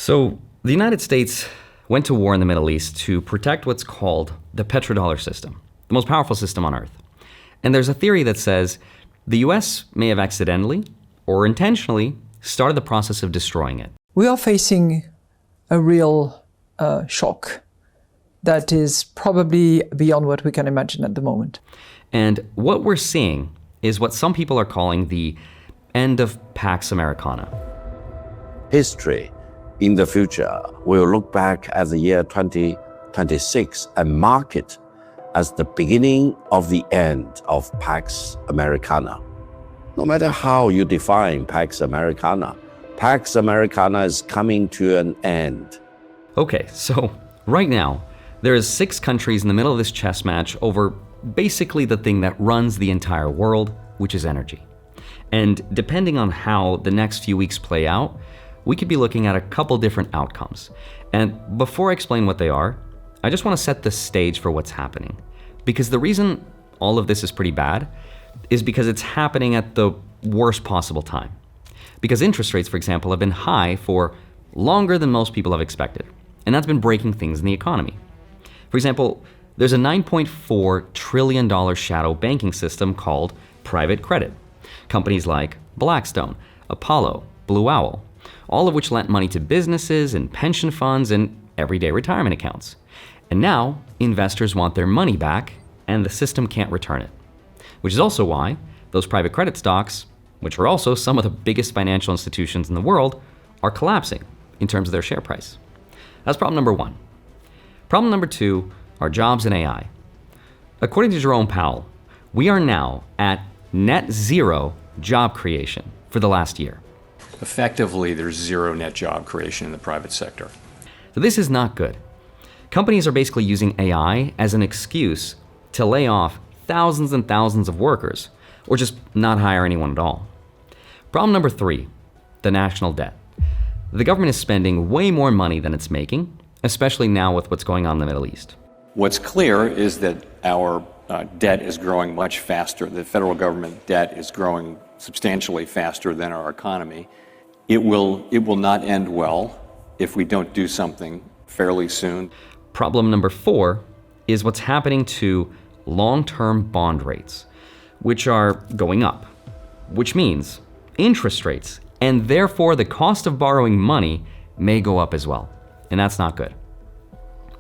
So the United States went to war in the Middle East to protect what's called the petrodollar system, the most powerful system on earth. And there's a theory that says the US may have accidentally or intentionally started the process of destroying it. We are facing a real shock that is probably beyond what we can imagine at the moment. And what we're seeing is what some people are calling the End of Pax Americana. History in the future will look back at the year 2026 and mark it as the beginning of the end of Pax Americana. No matter how you define Pax Americana is coming to an end. Okay, so right now, there is 6 countries in the middle of this chess match over basically the thing that runs the entire world, which is energy. And depending on how the next few weeks play out, we could be looking at a couple different outcomes. And before I explain what they are, I just want to set the stage for what's happening. Because the reason all of this is pretty bad is because it's happening at the worst possible time. Because interest rates, for example, have been high for longer than most people have expected. And that's been breaking things in the economy. For example, there's a $9.4 trillion shadow banking system called private credit. Companies like Blackstone, Apollo, Blue Owl, all of which lent money to businesses and pension funds and everyday retirement accounts. And now investors want their money back and the system can't return it. Which is also why those private credit stocks, which are also some of the biggest financial institutions in the world, are collapsing in terms of their share price. That's problem number 1. Problem number 2 are jobs and AI. According to Jerome Powell, we are now at net zero job creation for the last year. Effectively, there's zero net job creation in the private sector. So this is not good. Companies are basically using AI as an excuse to lay off thousands and thousands of workers, or just not hire anyone at all. Problem number 3, the national debt. The government is spending way more money than it's making, especially now with what's going on in the Middle East. What's clear is that our debt is growing much faster. The federal government debt is growing substantially faster than our economy. It will not end well if we don't do something fairly soon. Problem number 4 is what's happening to long-term bond rates, which are going up, which means interest rates, and therefore the cost of borrowing money may go up as well. And that's not good.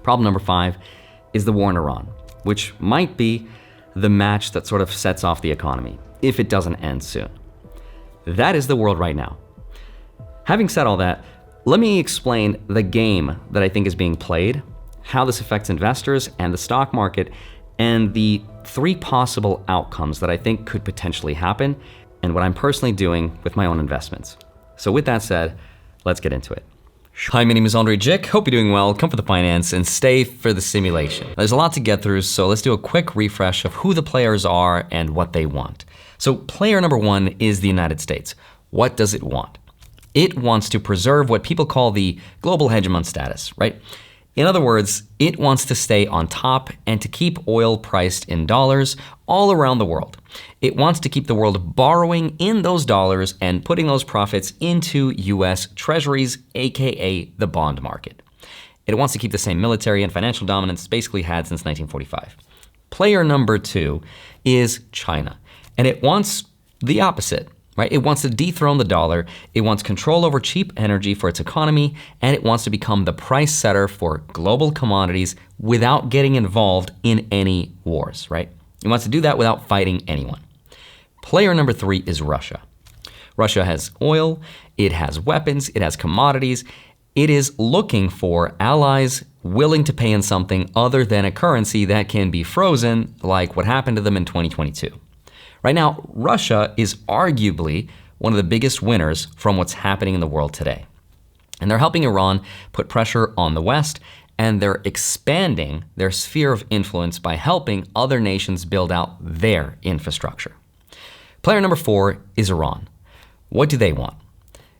Problem number 5 is the war in Iran, which might be the match that sort of sets off the economy, if it doesn't end soon. That is the world right now. Having said all that, let me explain the game that I think is being played, how this affects investors and the stock market, and the 3 possible outcomes that I think could potentially happen, and what I'm personally doing with my own investments. So with that said, let's get into it. Hi, my name is Andrei Jikh. Hope you're doing well. Come for the finance and stay for the simulation. There's a lot to get through, so let's do a quick refresh of who the players are and what they want. So player number 1 is the United States. What does it want? It wants to preserve what people call the global hegemon status, right? In other words, it wants to stay on top and to keep oil priced in dollars all around the world. It wants to keep the world borrowing in those dollars and putting those profits into US treasuries, aka the bond market. It wants to keep the same military and financial dominance it's basically had since 1945. Player number 2 is China, and it wants the opposite. Right? It wants to dethrone the dollar, it wants control over cheap energy for its economy, and it wants to become the price setter for global commodities without getting involved in any wars, right? It wants to do that without fighting anyone. Player number 3 is Russia. Russia has oil, it has weapons, it has commodities. It is looking for allies willing to pay in something other than a currency that can be frozen, like what happened to them in 2022. Right now, Russia is arguably one of the biggest winners from what's happening in the world today. And they're helping Iran put pressure on the West, and they're expanding their sphere of influence by helping other nations build out their infrastructure. Player number 4 is Iran. What do they want?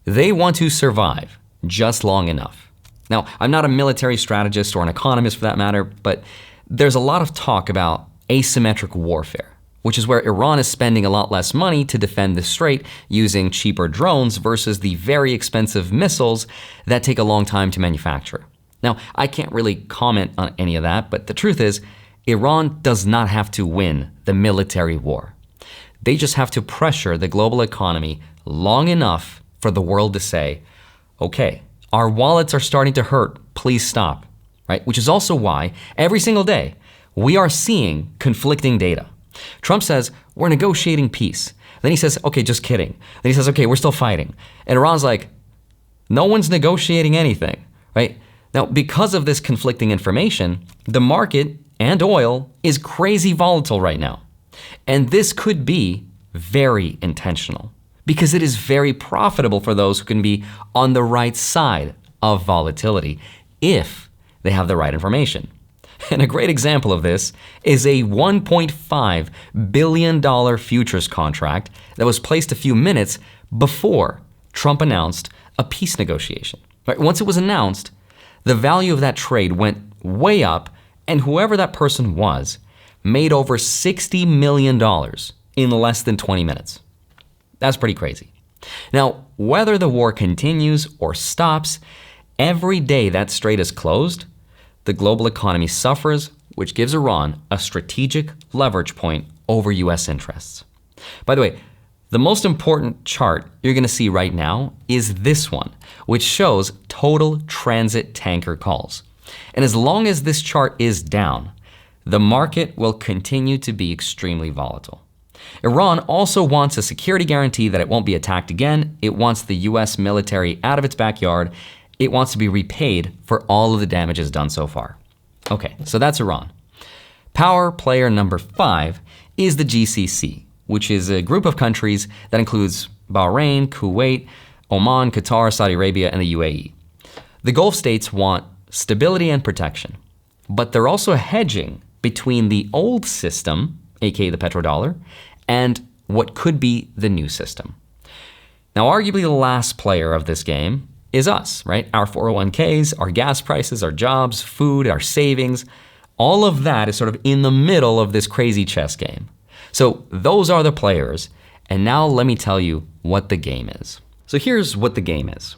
They want to survive just long enough. Now, I'm not a military strategist or an economist for that matter, but there's a lot of talk about asymmetric warfare, which is where Iran is spending a lot less money to defend the strait using cheaper drones versus the very expensive missiles that take a long time to manufacture. Now, I can't really comment on any of that, but the truth is, Iran does not have to win the military war. They just have to pressure the global economy long enough for the world to say, okay, our wallets are starting to hurt, please stop, right? Which is also why every single day we are seeing conflicting data. Trump says, we're negotiating peace. Then he says, okay, just kidding. Then he says, okay, we're still fighting. And Iran's like, no one's negotiating anything, right? Now, because of this conflicting information, the market and oil is crazy volatile right now. And this could be very intentional because it is very profitable for those who can be on the right side of volatility if they have the right information. And a great example of this is a $1.5 billion futures contract that was placed a few minutes before Trump announced a peace negotiation. Right? Once it was announced, the value of that trade went way up, and whoever that person was made over $60 million in less than 20 minutes. That's pretty crazy. Now, whether the war continues or stops, every day that strait is closed, the global economy suffers, which gives Iran a strategic leverage point over US interests. By the way, the most important chart you're going to see right now is this one, which shows total transit tanker calls. And as long as this chart is down, the market will continue to be extremely volatile. Iran also wants a security guarantee that it won't be attacked again. It wants the US military out of its backyard. It wants to be repaid for all of the damages done so far. Okay, so that's Iran. Power player number 5 is the GCC, which is a group of countries that includes Bahrain, Kuwait, Oman, Qatar, Saudi Arabia, and the UAE. The Gulf states want stability and protection, but they're also hedging between the old system, aka the petrodollar, and what could be the new system. Now, arguably the last player of this game is us, right? Our 401ks, our gas prices, our jobs, food, our savings, all of that is sort of in the middle of this crazy chess game. So those are the players, and now let me tell you what the game is. So here's what the game is.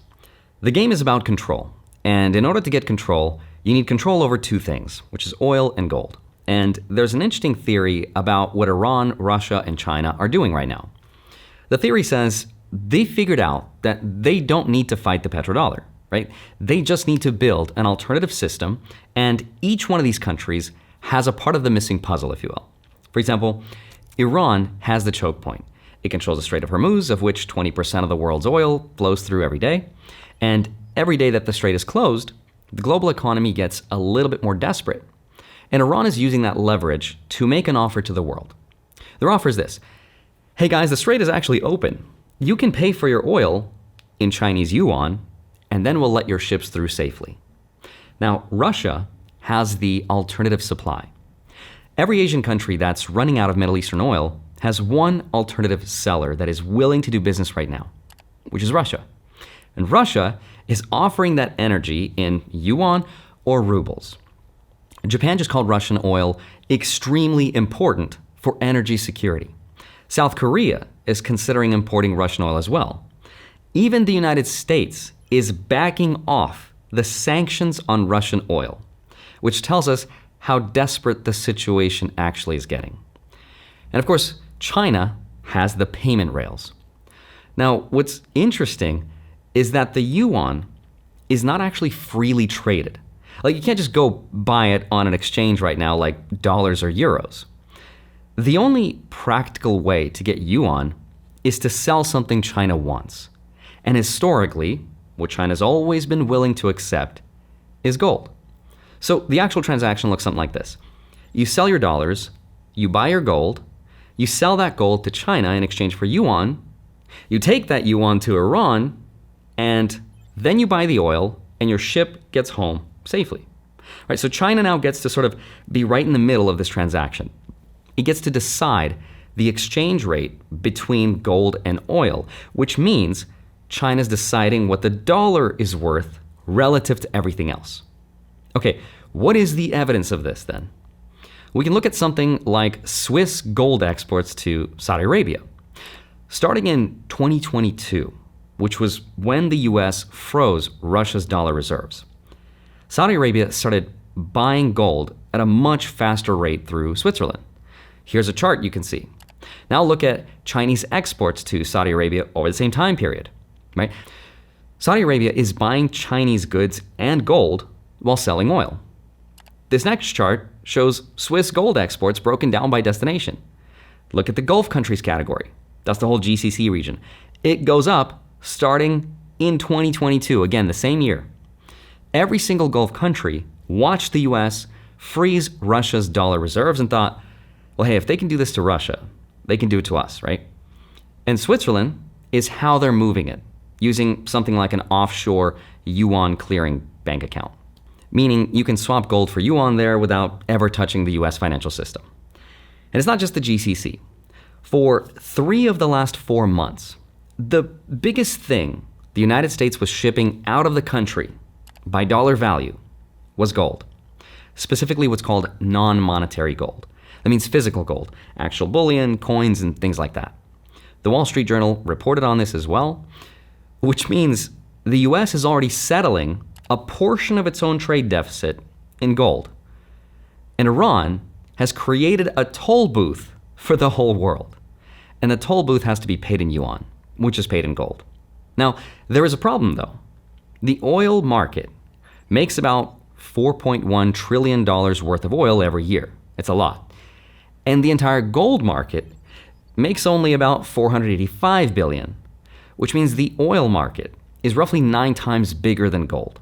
The game is about control, and in order to get control, you need control over two things, which is oil and gold. And there's an interesting theory about what Iran, Russia, and China are doing right now. The theory says they figured out that they don't need to fight the petrodollar, right? They just need to build an alternative system, and each one of these countries has a part of the missing puzzle, if you will. For example, Iran has the choke point. It controls the Strait of Hormuz, of which 20% of the world's oil flows through every day. And every day that the strait is closed, the global economy gets a little bit more desperate. And Iran is using that leverage to make an offer to the world. Their offer is this: hey guys, the strait is actually open. You can pay for your oil in Chinese yuan, and then we'll let your ships through safely. Now, Russia has the alternative supply. Every Asian country that's running out of Middle Eastern oil has one alternative seller that is willing to do business right now, which is Russia. And Russia is offering that energy in yuan or rubles. Japan just called Russian oil extremely important for energy security. South Korea is considering importing Russian oil as well. Even the United States is backing off the sanctions on Russian oil, which tells us how desperate the situation actually is getting. And of course, China has the payment rails. Now, what's interesting is that the yuan is not actually freely traded. Like, you can't just go buy it on an exchange right now like dollars or euros. The only practical way to get yuan is to sell something China wants. And historically, what China's always been willing to accept is gold. So the actual transaction looks something like this. You sell your dollars, you buy your gold, you sell that gold to China in exchange for yuan, you take that yuan to Iran, and then you buy the oil and your ship gets home safely. Right, so China now gets to sort of be right in the middle of this transaction. It gets to decide the exchange rate between gold and oil, which means China's deciding what the dollar is worth relative to everything else. Okay, what is the evidence of this then? We can look at something like Swiss gold exports to Saudi Arabia. Starting in 2022, which was when the US froze Russia's dollar reserves, Saudi Arabia started buying gold at a much faster rate through Switzerland. Here's a chart you can see. Now look at Chinese exports to Saudi Arabia over the same time period, right? Saudi Arabia is buying Chinese goods and gold while selling oil. This next chart shows Swiss gold exports broken down by destination. Look at the Gulf countries category. That's the whole GCC region. It goes up starting in 2022, again, the same year. Every single Gulf country watched the US freeze Russia's dollar reserves and thought, well, hey, if they can do this to Russia, they can do it to us, right? And Switzerland is how they're moving it, using something like an offshore yuan clearing bank account, meaning you can swap gold for yuan there without ever touching the US financial system. And it's not just the GCC. For 3 of the last 4 months, the biggest thing the United States was shipping out of the country by dollar value was gold, specifically what's called non-monetary gold. That means physical gold, actual bullion, coins, and things like that. The Wall Street Journal reported on this as well, which means the US is already settling a portion of its own trade deficit in gold. And Iran has created a toll booth for the whole world. And the toll booth has to be paid in yuan, which is paid in gold. Now, there is a problem though. The oil market makes about $4.1 trillion worth of oil every year. It's a lot. And the entire gold market makes only about $485 billion, which means the oil market is roughly 9 times bigger than gold.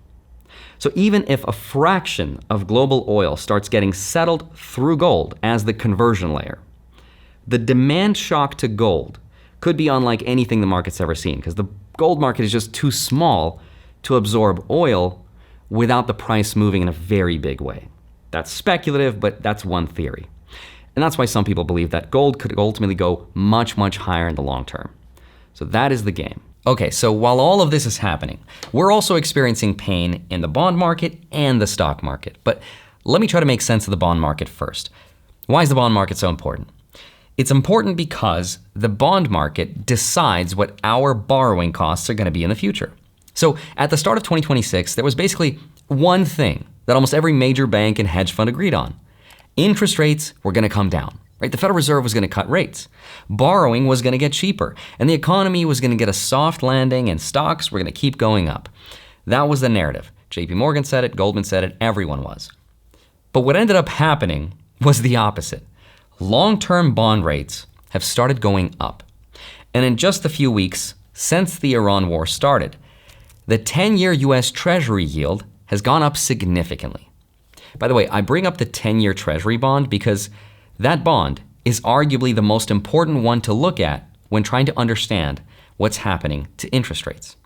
So even if a fraction of global oil starts getting settled through gold as the conversion layer, the demand shock to gold could be unlike anything the market's ever seen, because the gold market is just too small to absorb oil without the price moving in a very big way. That's speculative, but that's one theory. And that's why some people believe that gold could ultimately go much, much higher in the long term. So that is the game. Okay, so while all of this is happening, we're also experiencing pain in the bond market and the stock market. But let me try to make sense of the bond market first. Why is the bond market so important? It's important because the bond market decides what our borrowing costs are going to be in the future. So at the start of 2026, there was basically one thing that almost every major bank and hedge fund agreed on. Interest rates were going to come down, right? The Federal Reserve was going to cut rates. Borrowing was going to get cheaper, and the economy was going to get a soft landing, and stocks were going to keep going up. That was the narrative. JP Morgan said it, Goldman said it, everyone was. But what ended up happening was the opposite. Long-term bond rates have started going up. And in just a few weeks since the Iran war started, the 10-year US Treasury yield has gone up significantly. By the way, I bring up the 10-year Treasury bond because that bond is arguably the most important one to look at when trying to understand what's happening to interest rates.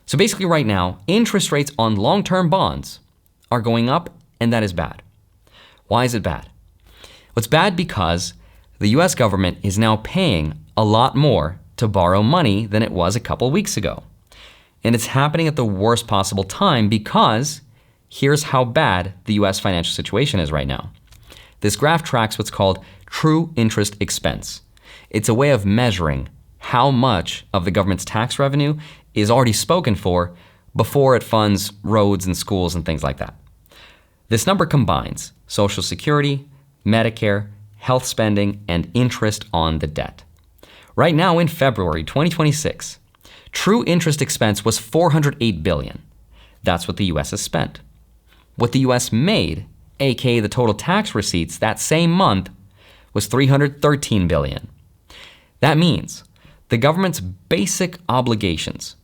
So basically right now, interest rates on long-term bonds are going up, and that is bad. Why is it bad? Well, it's bad because the US government is now paying a lot more to borrow money than it was a couple weeks ago. And it's happening at the worst possible time because here's how bad the US financial situation is right now. This graph tracks what's called true interest expense. It's a way of measuring how much of the government's tax revenue is already spoken for before it funds roads and schools and things like that. This number combines Social Security, Medicare, health spending, and interest on the debt. Right now in February 2026, true interest expense was $408 billion. That's what the US has spent. What the US made, aka the total tax receipts that same month, was $313 billion. That means the government's basic obligations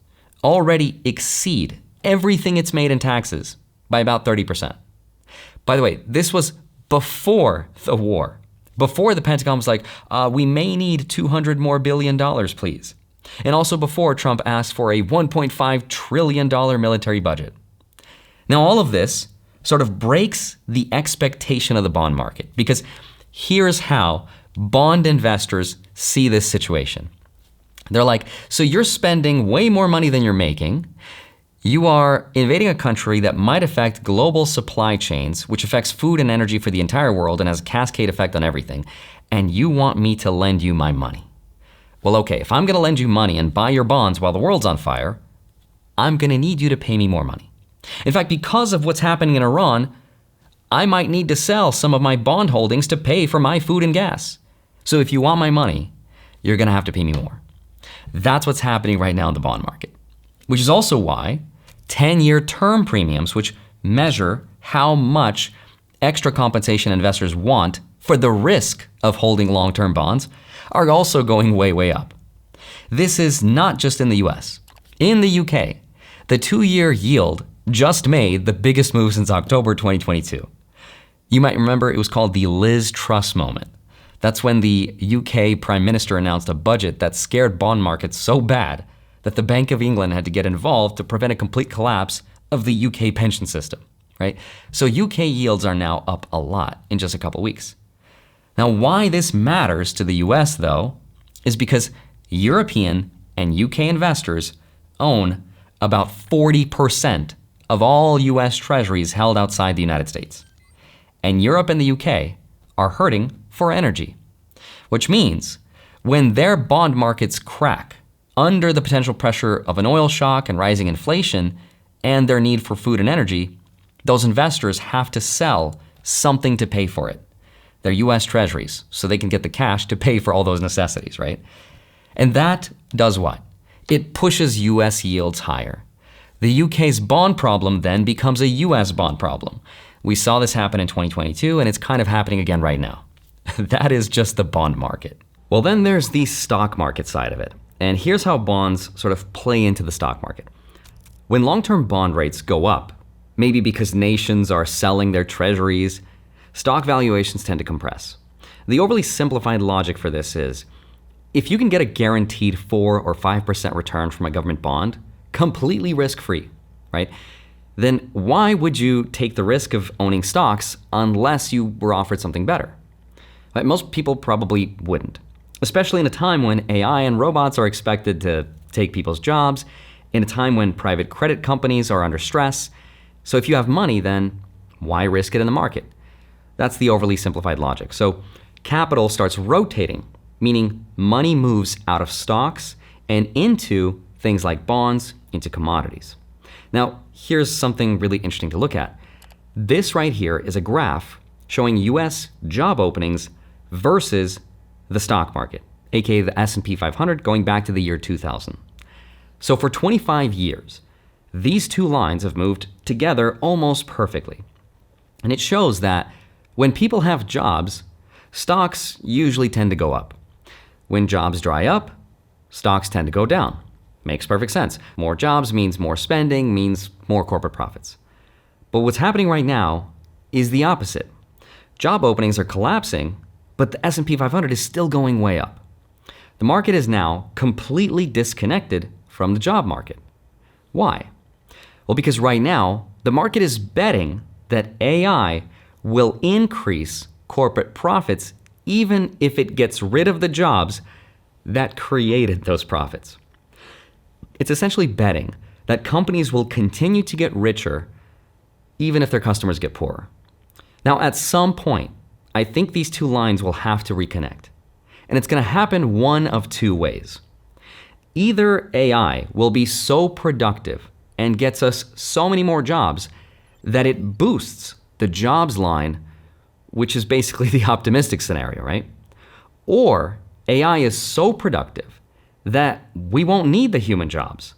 already exceed everything it's made in taxes by about 30%. By the way, this was before the war, before the Pentagon was like, we may need $200 more billion, please. And also before Trump asked for a $1.5 trillion military budget. Now, all of this sort of breaks the expectation of the bond market, because here's how bond investors see this situation. They're like, so you're spending way more money than you're making. You are invading a country that might affect global supply chains, which affects food and energy for the entire world and has a cascade effect on everything, and you want me to lend you my money. Well, okay, if I'm gonna lend you money and buy your bonds while the world's on fire, I'm gonna need you to pay me more money. In fact, because of what's happening in Iran, I might need to sell some of my bond holdings to pay for my food and gas. So if you want my money, you're gonna have to pay me more. That's what's happening right now in the bond market, which is also why 10-year term premiums, which measure how much extra compensation investors want for the risk of holding long-term bonds, are also going way, way up. This is not just in the US. In the UK, the 2-year yield just made the biggest move since October 2022. You might remember it was called the Liz Truss moment. That's when the UK Prime Minister announced a budget that scared bond markets so bad that the Bank of England had to get involved to prevent a complete collapse of the UK pension system, right? So UK yields are now up a lot in just a couple weeks. Now, why this matters to the US, though, is because European and UK investors own about 40% of all US treasuries held outside the United States. And Europe and the UK are hurting for energy, which means when their bond markets crack under the potential pressure of an oil shock and rising inflation and their need for food and energy, those investors have to sell something to pay for it, their US treasuries, so they can get the cash to pay for all those necessities, right? And that does what? It pushes US yields higher. The UK's bond problem then becomes a US bond problem. We saw this happen in 2022, and it's kind of happening again right now. That is just the bond market. Well, then there's the stock market side of it. And here's how bonds sort of play into the stock market. When long-term bond rates go up, maybe because nations are selling their treasuries, stock valuations tend to compress. The overly simplified logic for this is, if you can get a guaranteed 4 or 5% return from a government bond, completely risk-free, right? Then why would you take the risk of owning stocks unless you were offered something better? Right? Most people probably wouldn't, especially in a time when AI and robots are expected to take people's jobs, in a time when private credit companies are under stress. So if you have money, then why risk it in the market? That's the overly simplified logic. So capital starts rotating, meaning money moves out of stocks and into things like bonds, into commodities. Now, here's something really interesting to look at. This right here is a graph showing US job openings versus the stock market, aka the S&P 500, going back to the year 2000. So for 25 years, these two lines have moved together almost perfectly. And it shows that when people have jobs, stocks usually tend to go up. When jobs dry up, stocks tend to go down. Makes perfect sense. More jobs means more spending, means more corporate profits. But what's happening right now is the opposite. Job openings are collapsing, but the S&P 500 is still going way up. The market is now completely disconnected from the job market. Why? Well, because right now, the market is betting that AI will increase corporate profits even if it gets rid of the jobs that created those profits. It's essentially betting that companies will continue to get richer even if their customers get poorer. Now, at some point, I think these two lines will have to reconnect. And it's going to happen one of two ways. Either AI will be so productive and gets us so many more jobs that it boosts the jobs line, which is basically the optimistic scenario, right? Or AI is so productive that we won't need the human jobs.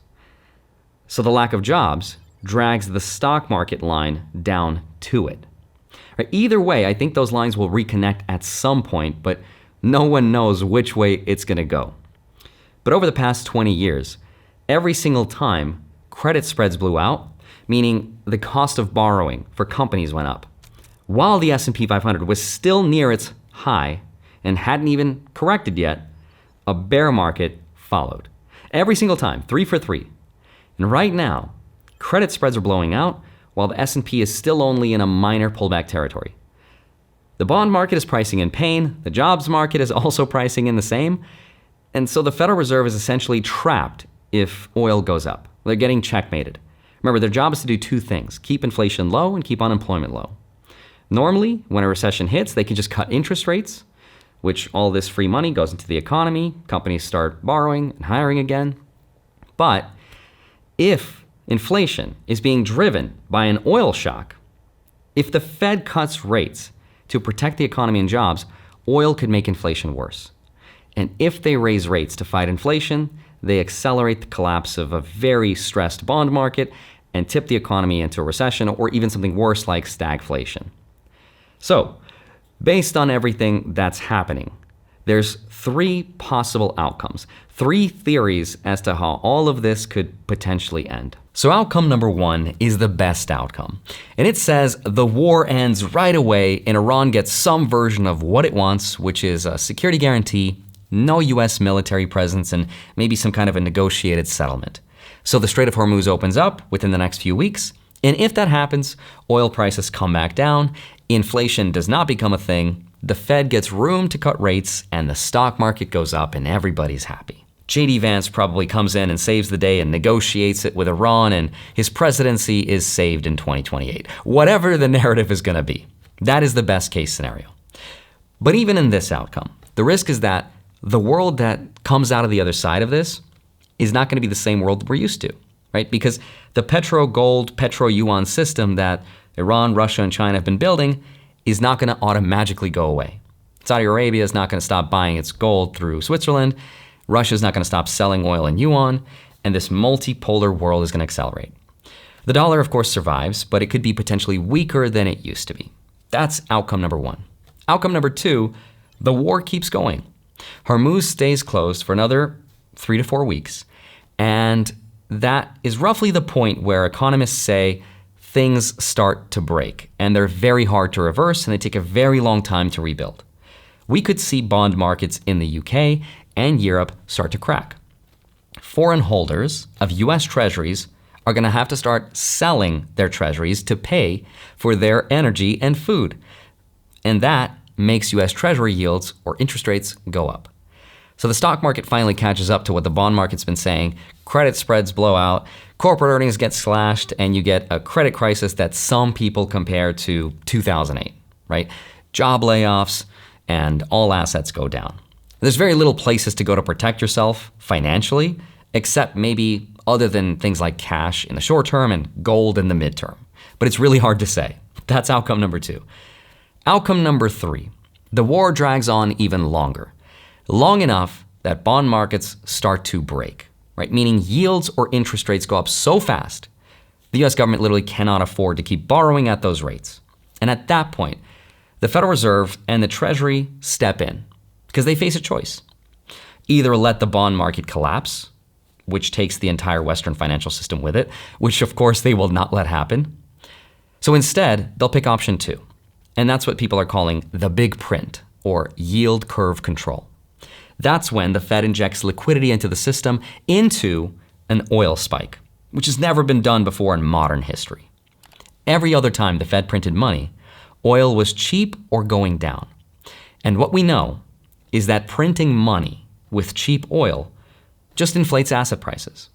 So the lack of jobs drags the stock market line down to it. Right? Either way, I think those lines will reconnect at some point, but no one knows which way it's going to go. But over the past 20 years, every single time credit spreads blew out, meaning the cost of borrowing for companies went up, while the S&P 500 was still near its high and hadn't even corrected yet, a bear market followed. Every single time, 3 for 3. And right now, credit spreads are blowing out while the S&P is still only in a minor pullback territory. The bond market is pricing in pain, the jobs market is also pricing in the same, and so the Federal Reserve is essentially trapped if oil goes up. They're getting checkmated. Remember, their job is to do two things: keep inflation low and keep unemployment low. Normally, when a recession hits, they can just cut interest rates, which all this free money goes into the economy, companies start borrowing and hiring again. But if inflation is being driven by an oil shock, if the Fed cuts rates to protect the economy and jobs, oil could make inflation worse. And if they raise rates to fight inflation, they accelerate the collapse of a very stressed bond market and tip the economy into a recession or even something worse like stagflation. So, based on everything that's happening, there's three possible outcomes, three theories as to how all of this could potentially end. So outcome number one is the best outcome. And it says the war ends right away and Iran gets some version of what it wants, which is a security guarantee, no US military presence, and maybe some kind of a negotiated settlement. So the Strait of Hormuz opens up within the next few weeks. And if that happens, oil prices come back down, inflation does not become a thing, the Fed gets room to cut rates, and the stock market goes up and everybody's happy. J.D. Vance probably comes in and saves the day and negotiates it with Iran, and his presidency is saved in 2028. Whatever the narrative is going to be, that is the best case scenario. But even in this outcome, the risk is that the world that comes out of the other side of this is not going to be the same world we're used to, right? Because the petro-gold, petro-yuan system that Iran, Russia, and China have been building is not going to automatically go away. Saudi Arabia is not going to stop buying its gold through Switzerland. Russia is not going to stop selling oil in yuan, and this multipolar world is going to accelerate. The dollar, of course, survives, but it could be potentially weaker than it used to be. That's outcome number one. Outcome number two, the war keeps going. Hormuz stays closed for another 3 to 4 weeks, and that is roughly the point where economists say things start to break, and they're very hard to reverse, and they take a very long time to rebuild. We could see bond markets in the UK and Europe start to crack. Foreign holders of US treasuries are going to have to start selling their treasuries to pay for their energy and food. And that makes US treasury yields or interest rates go up. So the stock market finally catches up to what the bond market's been saying. Credit spreads blow out, corporate earnings get slashed, and you get a credit crisis that some people compare to 2008, right? Job layoffs and all assets go down. There's very little places to go to protect yourself financially, except maybe other than things like cash in the short term and gold in the midterm. But it's really hard to say. That's outcome number two. Outcome number three, the war drags on even longer. Long enough that bond markets start to break, right? Meaning yields or interest rates go up so fast, the US government literally cannot afford to keep borrowing at those rates. And at that point, the Federal Reserve and the Treasury step in because they face a choice. Either let the bond market collapse, which takes the entire Western financial system with it, which of course they will not let happen. So instead, they'll pick option two. And that's what people are calling the big print, or yield curve control. That's when the Fed injects liquidity into the system into an oil spike, which has never been done before in modern history. Every other time the Fed printed money, oil was cheap or going down. And what we know is that printing money with cheap oil just inflates asset prices.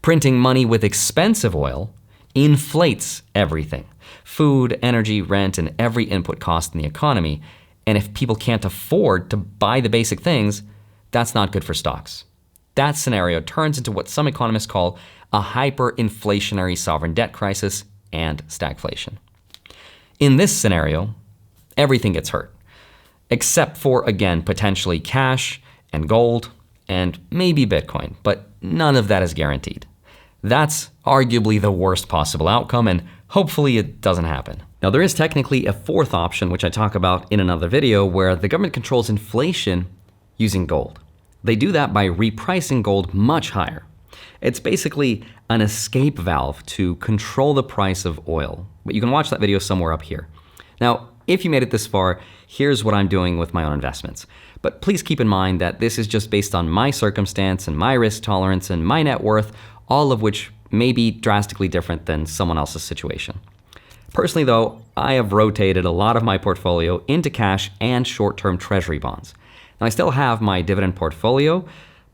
Printing money with expensive oil inflates everything: food, energy, rent, and every input cost in the economy. And if people can't afford to buy the basic things, that's not good for stocks. That scenario turns into what some economists call a hyperinflationary sovereign debt crisis and stagflation. In this scenario, everything gets hurt, except for, again, potentially cash and gold and maybe Bitcoin, but none of that is guaranteed. That's arguably the worst possible outcome, and hopefully it doesn't happen. Now, there is technically a fourth option, which I talk about in another video, where the government controls inflation using gold. They do that by repricing gold much higher. It's basically an escape valve to control the price of oil. But you can watch that video somewhere up here. Now, if you made it this far, here's what I'm doing with my own investments. But please keep in mind that this is just based on my circumstance and my risk tolerance and my net worth, all of which may be drastically different than someone else's situation. Personally, though, I have rotated a lot of my portfolio into cash and short-term treasury bonds. Now, I still have my dividend portfolio,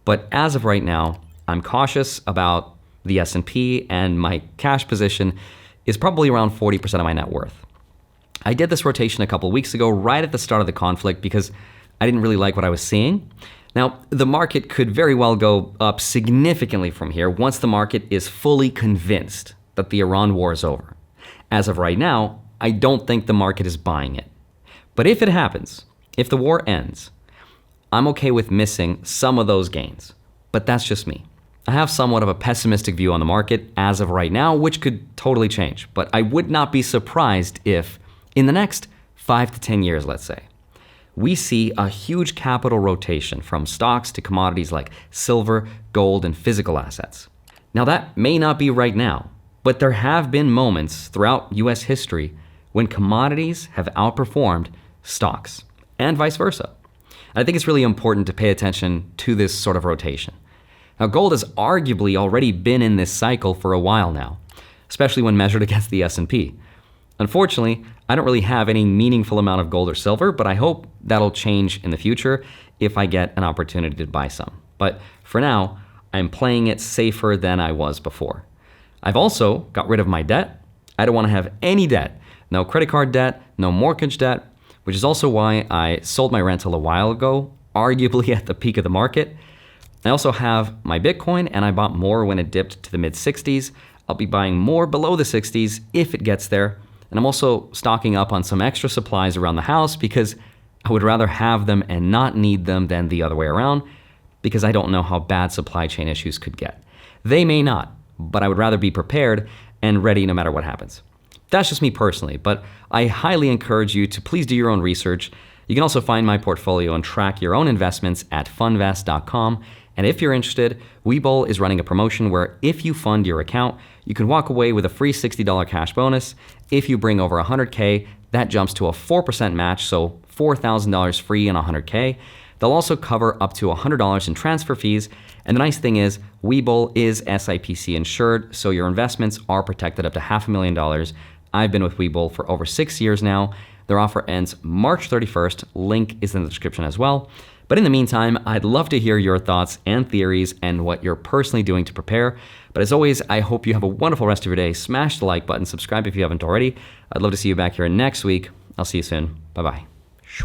but as of right now, I'm cautious about the S&P, and my cash position is probably around 40% of my net worth. I did this rotation a couple of weeks ago, right at the start of the conflict, because I didn't really like what I was seeing. Now, the market could very well go up significantly from here once the market is fully convinced that the Iran war is over. As of right now, I don't think the market is buying it. But if it happens, if the war ends, I'm okay with missing some of those gains. But that's just me. I have somewhat of a pessimistic view on the market as of right now, which could totally change. But I would not be surprised if, in the next 5 to 10 years, let's say, we see a huge capital rotation from stocks to commodities like silver, gold, and physical assets. Now, that may not be right now, but there have been moments throughout US history when commodities have outperformed stocks, and vice versa. I think it's really important to pay attention to this sort of rotation. Now, gold has arguably already been in this cycle for a while now, especially when measured against the S&P. Unfortunately, I don't really have any meaningful amount of gold or silver, but I hope that'll change in the future if I get an opportunity to buy some. But for now, I'm playing it safer than I was before. I've also got rid of my debt. I don't want to have any debt. No credit card debt, no mortgage debt, which is also why I sold my rental a while ago, arguably at the peak of the market. I also have my Bitcoin, and I bought more when it dipped to the mid-60s. I'll be buying more below the 60s if it gets there. And I'm also stocking up on some extra supplies around the house because I would rather have them and not need them than the other way around, because I don't know how bad supply chain issues could get. They may not, but I would rather be prepared and ready no matter what happens. That's just me personally, but I highly encourage you to please do your own research. You can also find my portfolio and track your own investments at fundvest.com. And if you're interested, Webull is running a promotion where if you fund your account, you can walk away with a free $60 cash bonus. If you bring over 100K, that jumps to a 4% match, so $4,000 free on 100K. They'll also cover up to $100 in transfer fees. And the nice thing is, Webull is SIPC insured, so your investments are protected up to $500,000. I've been with Webull for over 6 years now. Their offer ends March 31st. Link is in the description as well. But in the meantime, I'd love to hear your thoughts and theories and what you're personally doing to prepare. But as always, I hope you have a wonderful rest of your day. Smash the like button, subscribe if you haven't already. I'd love to see you back here next week. I'll see you soon. Bye-bye.